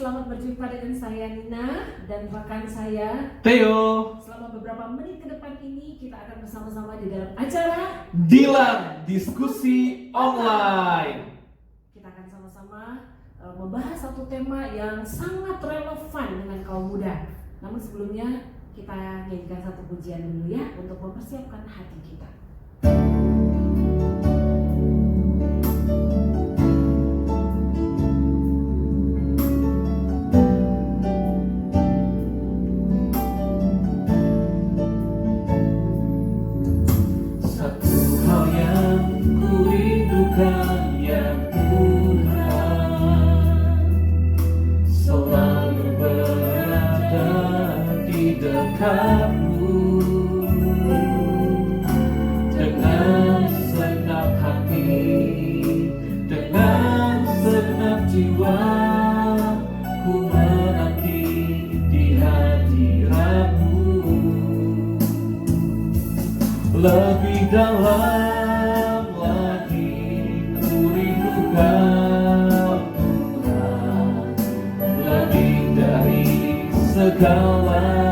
selamat berjumpa dengan saya Nina dan rekan saya Theo. Selama beberapa menit ke depan ini kita akan bersama-sama di dalam acara Dilan Diskusi Online. Kita akan sama-sama membahas satu tema yang sangat relevan dengan kaum muda. Namun sebelumnya kita nyanyikan satu pujian dulu ya untuk mempersiapkan hati kita. Dengan segenap hati, dengan segenap jiwa, ku menanti di hadirat-Mu. Lebih dalam lagi ku rindu Kau Tuhan, lebih dari segala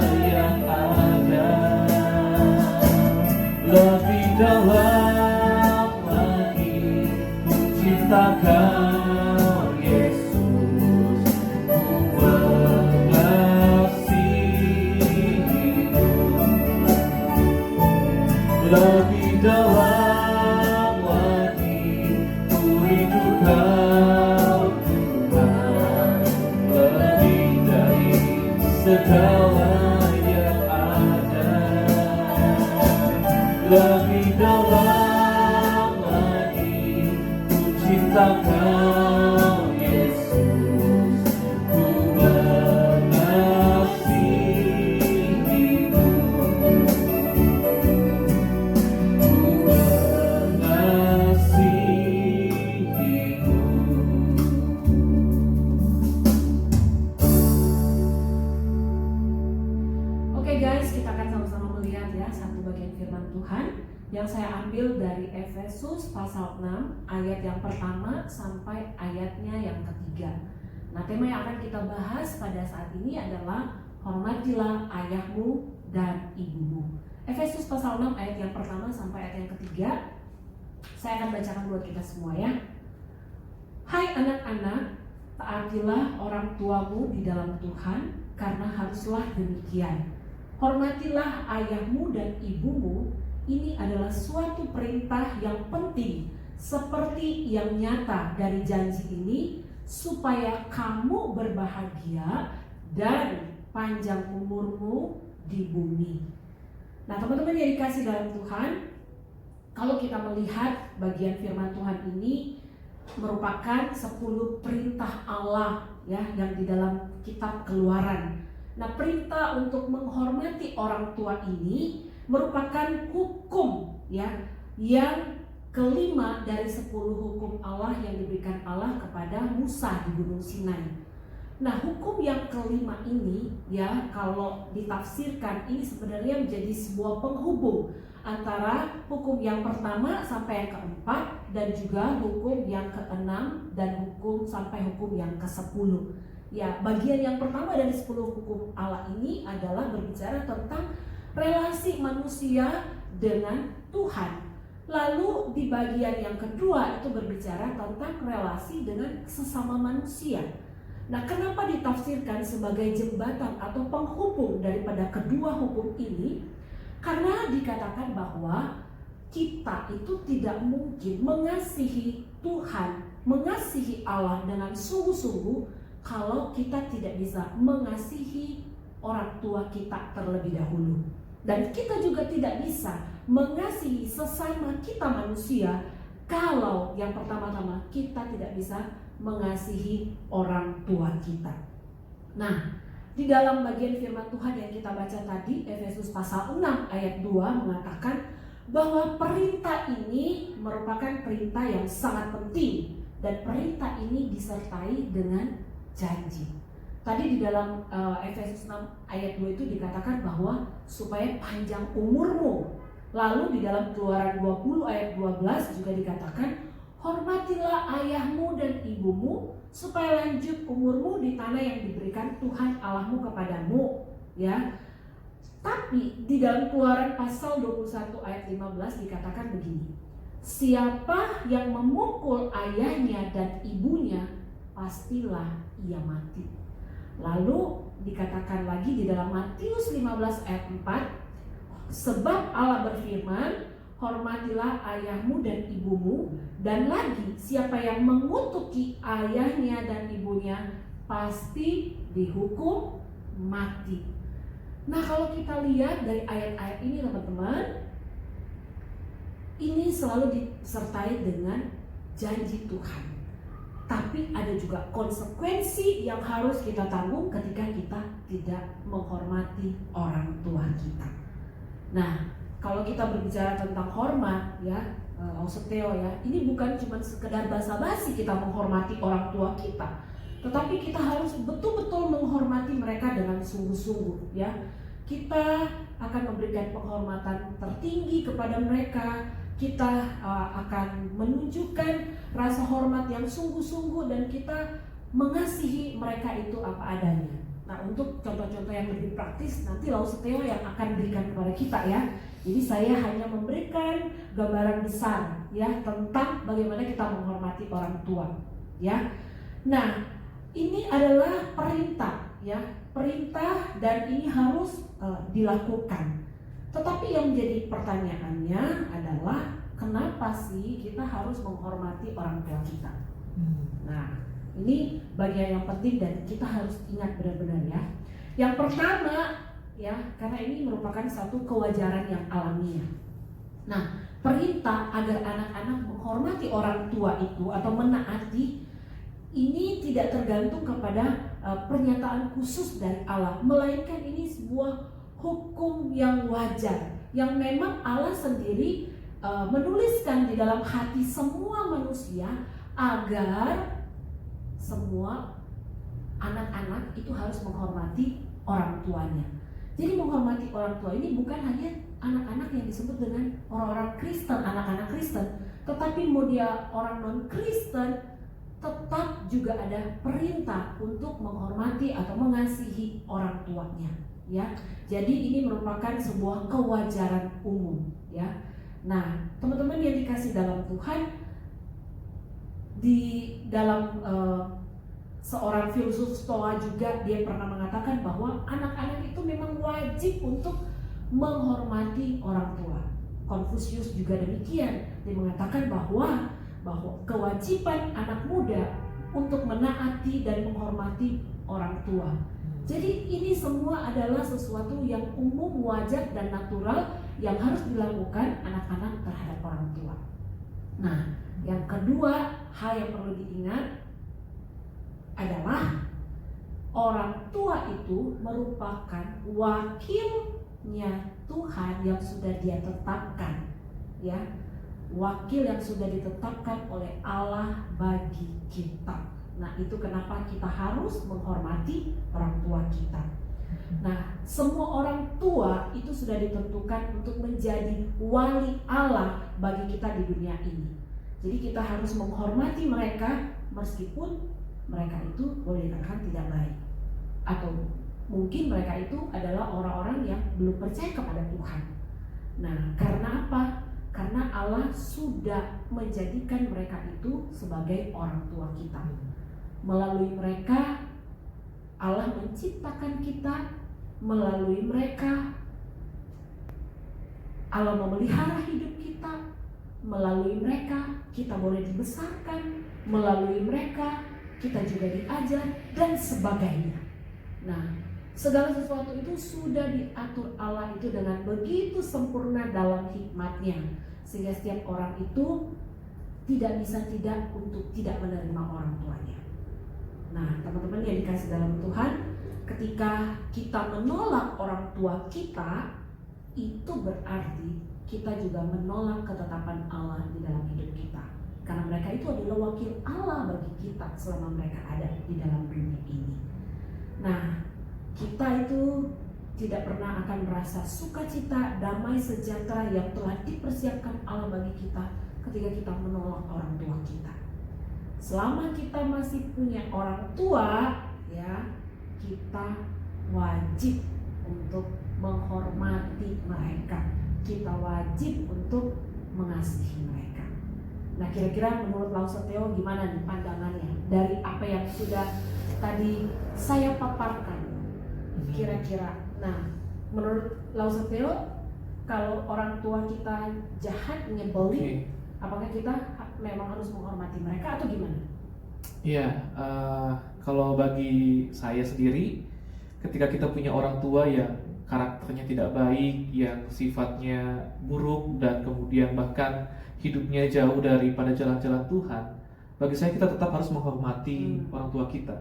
lebih dalam lagi ku cinta Kau Yesus, ku mengasihi-Mu. Lebih dalam lagi ku rindu Kau Tuhan, lebih dari segala lebih dalam lagi ku cinta Kau Yesus, ku mengasihi-Mu, ku mengasihi-Mu. Oke guys, kita akan sama-sama melihat ya satu bagian firman Tuhan yang saya ambil dari Efesus pasal 6 ayat yang pertama sampai ayatnya yang ketiga. Nah, tema yang akan kita bahas pada saat ini adalah hormatilah ayahmu dan ibumu. Efesus pasal 6 ayat yang pertama sampai ayat yang ketiga. Saya akan bacakan buat kita semua ya. Hai anak-anak, taatilah orang tuamu di dalam Tuhan, karena haruslah demikian. Hormatilah ayahmu dan ibumu. Ini adalah suatu perintah yang penting, seperti yang nyata dari janji ini, supaya kamu berbahagia dan panjang umurmu di bumi. Nah, teman-teman yang dikasih dalam Tuhan, kalau kita melihat bagian firman Tuhan ini merupakan 10 perintah Allah ya yang di dalam kitab Keluaran. Nah, perintah untuk menghormati orang tua ini merupakan hukum ya yang kelima dari 10 hukum Allah yang diberikan Allah kepada Musa di Gunung Sinai. Nah, hukum yang kelima ini ya kalau ditafsirkan ini sebenarnya menjadi sebuah penghubung antara hukum yang pertama sampai yang keempat dan juga hukum yang keenam dan hukum sampai hukum yang ke-10. Ya, bagian yang pertama dari 10 hukum Allah ini adalah berbicara tentang relasi manusia dengan Tuhan. Lalu di bagian yang kedua itu berbicara tentang relasi dengan sesama manusia. Nah, kenapa ditafsirkan sebagai jembatan atau penghubung daripada kedua hukum ini? Karena dikatakan bahwa kita itu tidak mungkin mengasihi Tuhan, mengasihi Allah dengan sungguh-sungguh kalau kita tidak bisa mengasihi orang tua kita terlebih dahulu. Dan kita juga tidak bisa mengasihi sesama kita manusia kalau yang pertama-tama kita tidak bisa mengasihi orang tua kita. Nah, di dalam bagian firman Tuhan yang kita baca tadi, Efesus pasal 6 ayat 2 mengatakan bahwa perintah ini merupakan perintah yang sangat penting dan perintah ini disertai dengan janji. Tadi di dalam Efesus 6 ayat 2 itu dikatakan bahwa supaya panjang umurmu. Lalu di dalam Keluaran 20 ayat 12 juga dikatakan hormatilah ayahmu dan ibumu supaya lanjut umurmu di tanah yang diberikan Tuhan Allahmu kepadamu, ya. Tapi di dalam Keluaran pasal 21 ayat 15 dikatakan begini, siapa yang memukul ayahnya dan ibunya, pastilah ia mati. Lalu dikatakan lagi di dalam Matius 15 ayat 4, sebab Allah berfirman, hormatilah ayahmu dan ibumu, dan lagi siapa yang mengutuki ayahnya dan ibunya pasti dihukum mati. Nah, kalau kita lihat dari ayat-ayat ini teman-teman, ini selalu disertai dengan janji Tuhan. Tapi ada juga konsekuensi yang harus kita tanggung ketika kita tidak menghormati orang tua kita. Nah, kalau kita berbicara tentang hormat, ya, Lausoteo, ya, ini bukan cuma sekedar basa-basi kita menghormati orang tua kita, tetapi kita harus betul-betul menghormati mereka dengan sungguh-sungguh, ya. Kita akan memberikan penghormatan tertinggi kepada mereka. Kita akan menunjukkan rasa hormat yang sungguh-sungguh dan kita mengasihi mereka itu apa adanya. Nah, untuk contoh-contoh yang lebih praktis nanti Lausoteo yang akan berikan kepada kita, ya. Jadi saya hanya memberikan gambaran besar, ya, tentang bagaimana kita menghormati orang tua, ya. Nah, ini adalah perintah, ya, perintah, dan ini harus dilakukan. Tetapi yang menjadi pertanyaannya adalah kenapa sih kita harus menghormati orang tua kita? Nah, ini bagian yang penting dan kita harus ingat benar-benar, ya. Yang pertama, ya, karena ini merupakan satu kewajaran yang alamiah. Nah, perintah agar anak-anak menghormati orang tua itu atau menaati ini tidak tergantung kepada pernyataan khusus dari Allah, melainkan ini sebuah hukum yang wajar yang memang Allah sendiri menuliskan di dalam hati semua manusia agar semua anak-anak itu harus menghormati orang tuanya. Jadi menghormati orang tua ini bukan hanya anak-anak yang disebut dengan orang-orang Kristen, anak-anak Kristen, tetapi mau dia orang non-Kristen tetap juga ada perintah untuk menghormati atau mengasihi orang tuanya, ya. Jadi ini merupakan sebuah kewajaran umum, ya. Nah, teman-teman yang dikasih dalam Tuhan, di dalam seorang filsuf Stoa juga dia pernah mengatakan bahwa anak-anak itu memang wajib untuk menghormati orang tua. Konfusius juga demikian, dia mengatakan bahwa kewajiban anak muda untuk menaati dan menghormati orang tua. Jadi ini semua adalah sesuatu yang umum, wajar, dan natural yang harus dilakukan anak-anak terhadap orang tua. Nah, yang kedua, hal yang perlu diingat adalah orang tua itu merupakan wakilnya Tuhan yang sudah Dia tetapkan, ya. Wakil yang sudah ditetapkan oleh Allah bagi kita. Nah, itu kenapa kita harus menghormati orang tua kita. Nah, semua orang tua itu sudah ditentukan untuk menjadi wali Allah bagi kita di dunia ini. Jadi kita harus menghormati mereka meskipun mereka itu boleh dikatakan tidak baik, atau mungkin mereka itu adalah orang-orang yang belum percaya kepada Tuhan. Nah, karena apa? Karena Allah sudah menjadikan mereka itu sebagai orang tua kita. Melalui mereka Allah menciptakan kita, melalui mereka Allah memelihara hidup kita, melalui mereka kita boleh dibesarkan, melalui mereka kita juga diajar dan sebagainya. Nah, segala sesuatu itu sudah diatur Allah itu dengan begitu sempurna dalam hikmatnya, sehingga setiap orang itu tidak bisa tidak untuk tidak menerima orang tuanya. Nah, teman-teman yang dikasih dalam Tuhan, ketika kita menolak orang tua kita, itu berarti kita juga menolak ketetapan Allah di dalam hidup kita. Karena mereka itu adalah wakil Allah bagi kita selama mereka ada di dalam dunia ini. Nah, kita itu tidak pernah akan merasa sukacita, damai, sejahtera yang telah dipersiapkan Allah bagi kita ketika kita menolak orang tua kita. selama kita masih punya orang tua, ya, kita wajib untuk menghormati mereka. Kita wajib untuk mengasihi mereka. Nah, kira-kira menurut Lauseteo gimana nih pandangannya dari apa yang sudah tadi saya paparkan? Kira-kira, nah, menurut Lauseteo, kalau orang tua kita jahat, nyebelin, apakah kita memang harus menghormati mereka atau gimana? Iya, kalau bagi saya sendiri, ketika kita punya orang tua yang karakternya tidak baik, yang sifatnya buruk dan kemudian bahkan hidupnya jauh daripada jalan-jalan Tuhan, bagi saya kita tetap harus menghormati orang tua kita.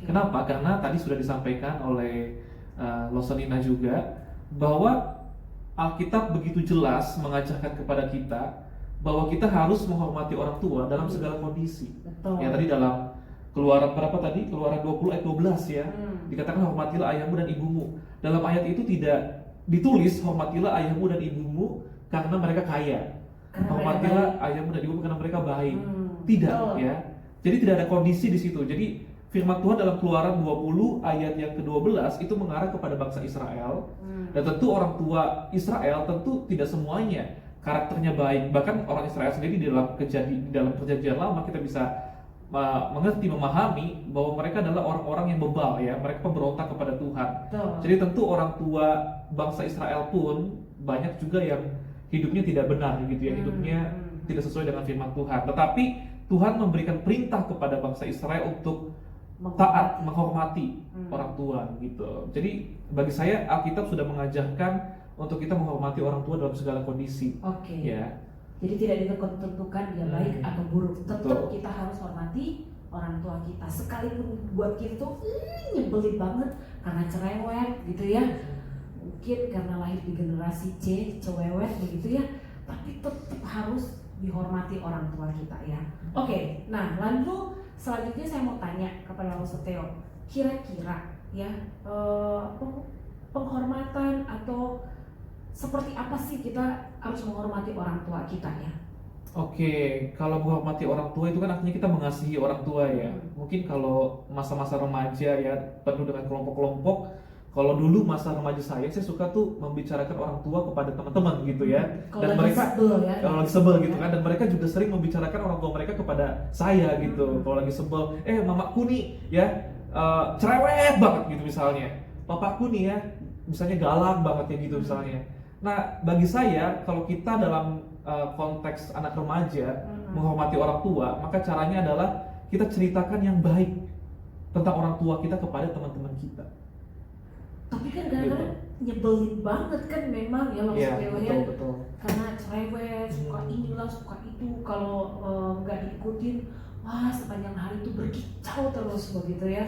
Kenapa? Karena tadi sudah disampaikan oleh Loselina juga bahwa Alkitab begitu jelas mengajarkan kepada kita bahwa kita harus menghormati orang tua dalam segala kondisi. Betul. Ya, tadi dalam Keluaran berapa tadi? Keluaran 20 ayat 12 ya. Dikatakan hormatilah ayahmu dan ibumu. Dalam ayat itu tidak ditulis hormatilah ayahmu dan ibumu karena mereka kaya. Hormatilah ayahmu dan ibumu karena mereka baik. Tidak, ya. Jadi tidak ada kondisi di situ. Jadi firman Tuhan dalam Keluaran 20 ayat yang ke-12 itu mengarah kepada bangsa Israel. Dan tentu orang tua Israel tentu tidak semuanya karakternya baik. Bahkan orang Israel sendiri di dalam perjanjian lama kita bisa mengerti, memahami bahwa mereka adalah orang-orang yang bebal, ya, mereka pemberontak kepada Tuhan. Jadi tentu orang tua bangsa Israel pun banyak juga yang hidupnya tidak benar gitu ya, hidupnya tidak sesuai dengan firman Tuhan. Tetapi Tuhan memberikan perintah kepada bangsa Israel untuk taat, menghormati orang tua gitu. Jadi bagi saya Alkitab sudah mengajarkan untuk kita menghormati orang tua dalam segala kondisi. Ya. Jadi tidak ditentukan dia baik atau buruk. Tetap kita harus hormati orang tua kita. Sekalipun buat kita tuh nyebelin banget karena cerewet gitu ya. Mungkin karena lahir di generasi C, cewewet begitu ya. Tapi tetap harus dihormati orang tua kita ya. Oke, nah lalu selanjutnya saya mau tanya kepada Lauseteo. Kira-kira ya penghormatan atau seperti apa sih kita harus menghormati orang tua kita ya? Oke, kalau menghormati orang tua itu kan artinya kita mengasihi orang tua ya. Mungkin kalau masa-masa remaja ya penuh dengan kelompok-kelompok. Kalau dulu masa remaja saya suka tuh membicarakan orang tua kepada teman-teman gitu ya. Dan mereka kalau lagi sebel gitu kan, dan mereka juga sering membicarakan orang tua mereka kepada saya gitu. Kalau lagi sebel, mamaku nih ya cerewet banget gitu misalnya. Papaku nih ya misalnya galak banget ya gitu misalnya. Nah, bagi saya kalau kita dalam konteks anak remaja menghormati orang tua, maka caranya adalah kita ceritakan yang baik tentang orang tua kita kepada teman-teman kita. Tapi kan kadang-kadang nyebelin banget kan memang ya Lauseteo, betul. Karena cerewet, suka inilah, suka itu. Kalau nggak diikutin, wah sepanjang hari itu berkicau terus begitu ya.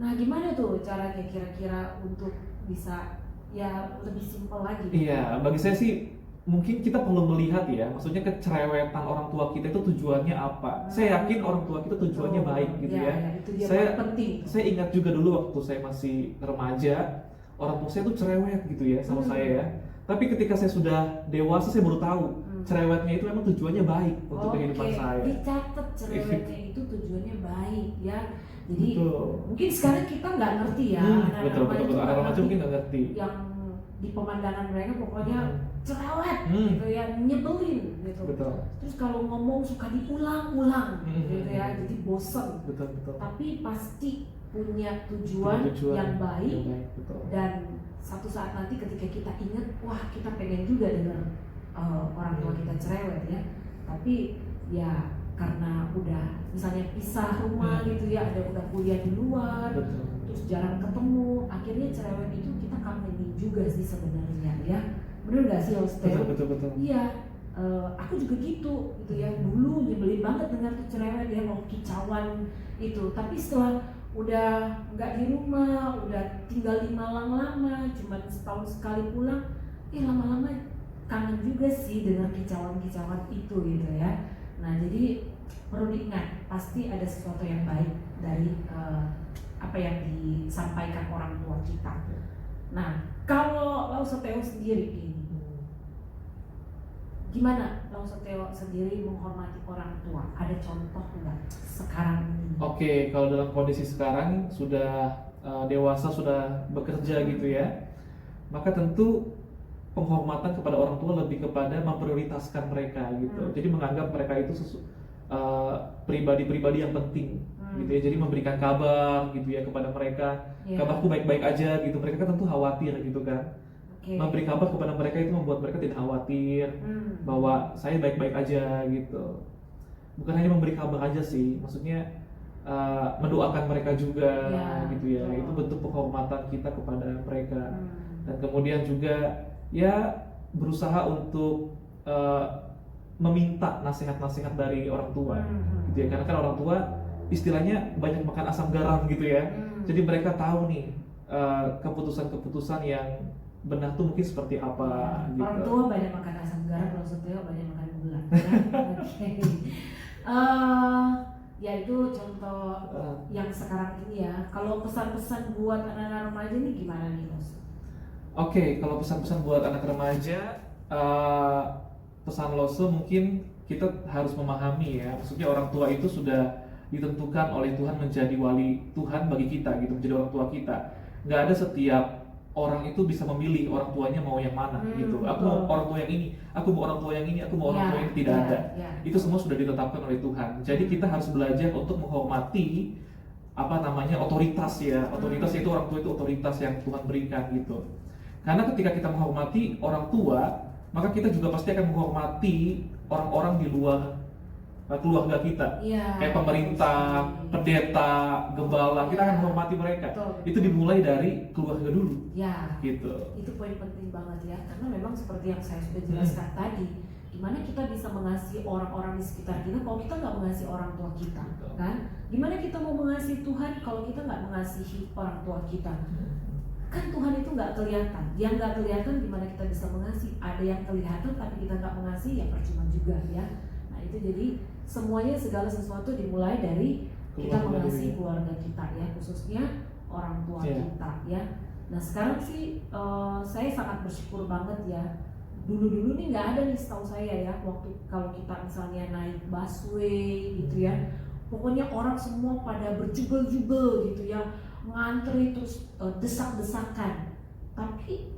Nah, gimana tuh caranya kira-kira untuk bisa ya lebih simpel lagi? Iya, bagi saya sih mungkin kita perlu melihat ya, maksudnya kecerewetan orang tua kita itu tujuannya apa. Saya yakin orang tua kita tujuannya baik gitu ya. Itu dia penting. Saya ingat juga dulu waktu saya masih remaja, orang tua saya tuh cerewet gitu ya sama saya ya. Tapi ketika saya sudah dewasa saya baru tahu cerewetnya itu memang tujuannya baik untuk kehidupan saya. Dicatat cerewetnya itu tujuannya baik ya. Jadi mungkin sekarang kita nggak ngerti ya, betul. Anak remaja mungkin nggak ngerti. Yang di pemandangan mereka pokoknya cerewet gitu ya, nyebelin gitu. Terus kalau ngomong suka diulang-ulang gitu ya, jadi bosen. Betul. Tapi pasti punya tujuan yang baik. Dan satu saat nanti ketika kita ingat, wah kita pengen juga dengar orang tua kita cerewet ya. Tapi ya karena udah misalnya pisah rumah gitu ya, ada udah kuliah di luar, terus jarang ketemu, akhirnya cerewet itu kita kangenin juga sih sebenarnya ya. Bener nggak sih Lauseteo? Betul. Iya, aku juga gitu ya. Dulu nyebelin banget dengar tuh cerewet ya, mau kicauan itu. Tapi setelah udah nggak di rumah, udah tinggal di Malang lama, cuma setahun sekali pulang, lama-lama kangen juga sih dengan kicauan-kicauan itu gitu ya. Nah, jadi perlu diingat, pasti ada sesuatu yang baik dari apa yang disampaikan orang tua kita. Nah, kalau Lauseteo sendiri ini, Gimana Langsung Theo sendiri menghormati orang tua? Ada contoh nggak sekarang ini? Oke, kalau dalam kondisi sekarang sudah dewasa, sudah bekerja gitu ya, maka tentu penghormatan kepada orang tua lebih kepada memprioritaskan mereka gitu. Jadi menganggap mereka itu pribadi-pribadi yang penting gitu ya. Jadi memberikan kabar gitu ya kepada mereka, kabarku baik-baik aja gitu. Mereka kan tentu khawatir gitu kan. Memberi kabar kepada mereka itu membuat mereka tidak khawatir bahwa saya baik-baik aja gitu. Bukan hanya memberi kabar aja sih, maksudnya mendoakan mereka juga gitu ya. Itu bentuk penghormatan kita kepada mereka. Dan kemudian juga ya berusaha untuk meminta nasihat-nasihat dari orang tua gitu ya. Karena kan orang tua istilahnya banyak makan asam garam gitu ya. Jadi mereka tahu nih keputusan-keputusan yang benar tuh mungkin seperti apa gitu. Orang tua banyak makan asam garam, maksudnya banyak makan gula. Ya itu contoh yang sekarang ini ya. Kalau pesan-pesan buat anak-anak remaja ini gimana nih, Mas? Oke, kalau pesan-pesan buat anak remaja, pesan Lose mungkin kita harus memahami ya. Maksudnya orang tua itu sudah ditentukan oleh Tuhan menjadi wali Tuhan bagi kita gitu, menjadi orang tua kita. Nggak ada setiap orang itu bisa memilih orang tuanya mau yang mana gitu. Aku mau orang tua yang ini, aku mau orang tua yang ini, aku mau orang tua yang tidak ada. Itu semua sudah ditetapkan oleh Tuhan. Jadi kita harus belajar untuk menghormati otoritas ya. Otoritas itu orang tua itu otoritas yang Tuhan berikan gitu. Karena ketika kita menghormati orang tua, maka kita juga pasti akan menghormati orang-orang di luar keluarga kita, kayak pemerintah, pendeta, gembala, kita akan menghormati mereka. Itu dimulai dari keluarga dulu. Gitu. Itu poin penting banget ya, karena memang seperti yang saya sudah jelaskan tadi, gimana kita bisa mengasihi orang-orang di sekitar kita kalau kita nggak mengasihi orang tua kita, kan? Gimana kita mau mengasihi Tuhan kalau kita nggak mengasihi orang tua kita? Kan Tuhan itu nggak kelihatan, yang nggak kelihatan gimana kita bisa mengasihi? Ada yang kelihatan tapi kita nggak mengasihi, ya percuma juga ya. Nah itu jadi semuanya, segala sesuatu dimulai dari kita mengasihi keluarga kita ya, khususnya orang tua kita ya. Nah sekarang sih saya sangat bersyukur banget ya. Dulu nih nggak ada nih setahu saya ya, waktu kalau kita misalnya naik busway gitu ya, pokoknya orang semua pada berjubel-jubel gitu ya, ngantri terus desak-desakan. Tapi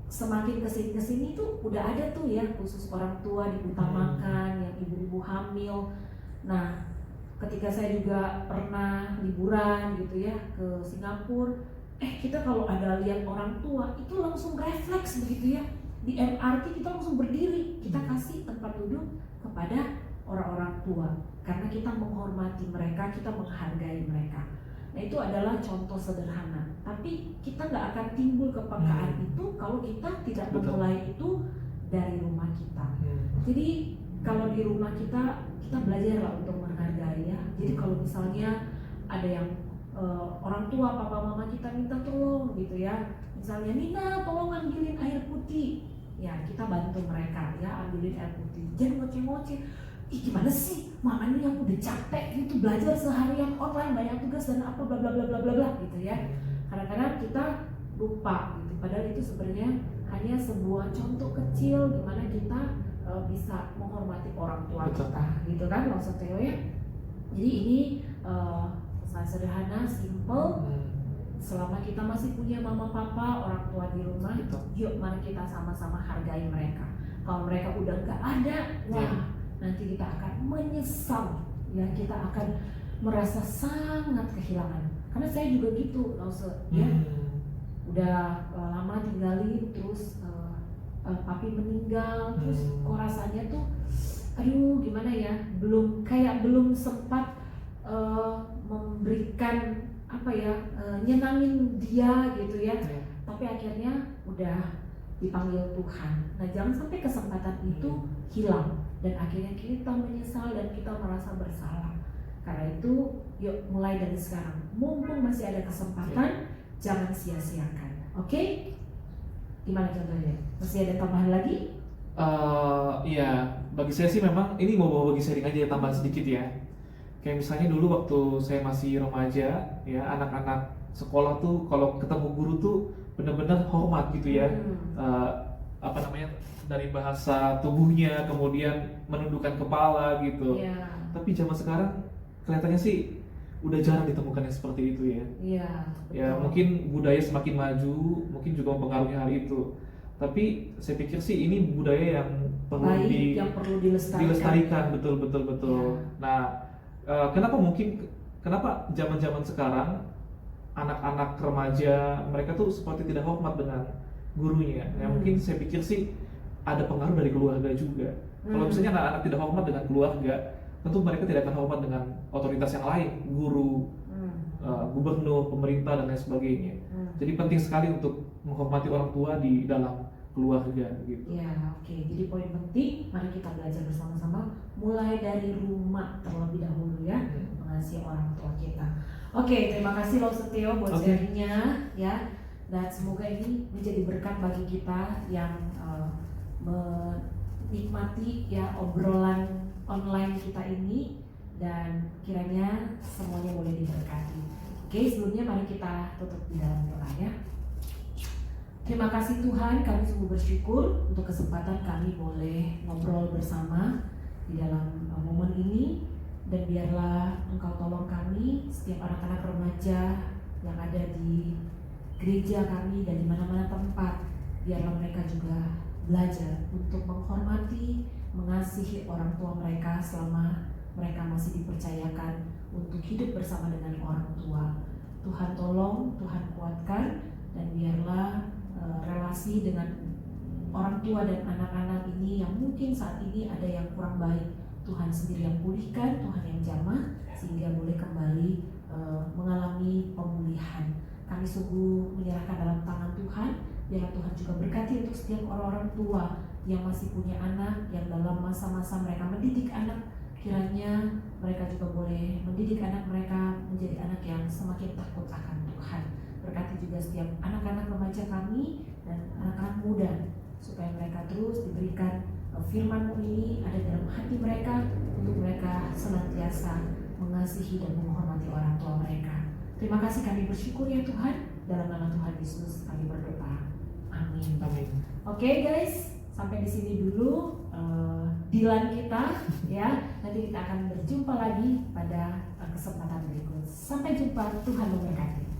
semakin kesini tuh udah ada tuh ya, khusus orang tua diutamakan, yang ibu-ibu hamil. Nah ketika saya juga pernah liburan gitu ya ke Singapura, kita kalau ada lihat orang tua itu langsung refleks begitu ya, di MRT kita langsung berdiri, kita kasih tempat duduk kepada orang-orang tua karena kita menghormati mereka, kita menghargai mereka. Nah itu adalah contoh sederhana, tapi kita nggak akan timbul kepekaan itu kalau kita tidak memulai itu dari rumah kita. Jadi kalau di rumah kita belajarlah untuk menghargai ya. Jadi kalau misalnya ada yang orang tua, papa mama kita minta tolong gitu ya, misalnya Nina tolong ambilin air putih, ya kita bantu mereka ya, ambilin air putih. Jangan ngoceh-ngoceh, gimana sih mama ini yang udah capek gitu belajar seharian online, banyak tugas dan apa bla bla bla bla bla gitu ya. Kadang-kadang kita lupa gitu, padahal itu sebenarnya hanya sebuah contoh kecil gimana kita bisa menghormati orang tua kita gitu kan, maksud Theo ya. Jadi ini pesan sederhana, simple. Selama kita masih punya mama papa, orang tua di rumah, yuk mari kita sama-sama hargai mereka. Kalau mereka udah nggak ada, nanti kita akan menyesal ya, kita akan merasa sangat kehilangan. Karena saya juga gitu, ya. Udah lama tinggalin, terus papi meninggal, terus kok rasanya tuh aduh gimana ya, belum sempat memberikan nyenangin dia gitu ya. Tapi akhirnya udah dipanggil Tuhan. Nah jangan sampai kesempatan itu hilang dan akhirnya kita menyesal dan kita merasa bersalah. Karena itu yuk mulai dari sekarang, mumpung masih ada kesempatan, jangan sia-siakan. Oke? Gimana contohnya? Masih ada tambahan lagi? Iya, bagi saya sih memang ini mau bagi sharing aja, tambahan sedikit ya. Kayak misalnya dulu waktu saya masih remaja ya, anak-anak sekolah tuh kalau ketemu guru tuh benar-benar hormat gitu ya. apa namanya, dari bahasa tubuhnya, kemudian menundukkan kepala gitu. Iya. Tapi zaman sekarang kelihatannya sih udah jarang ditemukan yang seperti itu ya. Iya. Ya betul. mungkin budaya semakin maju, mungkin juga mempengaruhi hal itu. Tapi saya pikir sih ini budaya yang perlu Baik, yang perlu dilestarikan, betul betul betul. Ya. Nah, kenapa zaman-zaman sekarang anak-anak remaja mereka tuh seperti tidak hormat dengan gurunya? Ya mungkin saya pikir sih ada pengaruh dari keluarga juga. Kalau misalnya anak-anak tidak hormat dengan keluarga, tentu mereka tidak akan hormat dengan otoritas yang lain, guru, gubernur, pemerintah dan lain sebagainya. Jadi penting sekali untuk menghormati orang tua di dalam keluarga gitu. Ya, oke. Jadi poin penting, mari kita belajar bersama-sama mulai dari rumah terlebih dahulu ya, mengasihi orang tua kita. Oke, terima kasih Lo Setio buat sharingnya ya, dan semoga ini menjadi berkat bagi kita yang menikmati ya obrolan online kita ini, dan kiranya semuanya boleh diberkati. Oke, sebelumnya mari kita tutup di dalam doa ya. Terima kasih Tuhan, kami sungguh bersyukur untuk kesempatan kami boleh ngobrol bersama di dalam momen ini, dan biarlah Engkau tolong kami, setiap anak-anak remaja yang ada di gereja kami dan di mana-mana tempat, biarlah mereka juga belajar untuk menghormati, mengasihi orang tua mereka selama mereka masih dipercayakan untuk hidup bersama dengan orang tua. Tuhan tolong, Tuhan kuatkan, dan biarlah relasi dengan orang tua dan anak-anak ini yang mungkin saat ini ada yang kurang baik, Tuhan sendiri yang pulihkan, Tuhan yang jamah, sehingga boleh kembali mengalami pemulihan. Kami sungguh menyerahkan dalam tangan Tuhan. Biarlah Tuhan juga berkati untuk setiap orang-orang tua yang masih punya anak, yang dalam masa-masa mereka mendidik anak, kiranya mereka juga boleh mendidik anak mereka menjadi anak yang semakin takut akan Tuhan. Berkati juga setiap anak-anak remaja kami dan anak-anak muda, supaya mereka terus diberikan firman-Mu ini ada dalam hati mereka, untuk mereka senantiasa mengasihi dan menghormati orang tua mereka. Terima kasih, kami bersyukur ya Tuhan, dalam nama Tuhan Yesus kami berdoa. Amin. Amin. Oke guys, sampai di sini dulu dilan kita ya. Nanti kita akan berjumpa lagi pada kesempatan berikut. Sampai jumpa, Tuhan memberkati.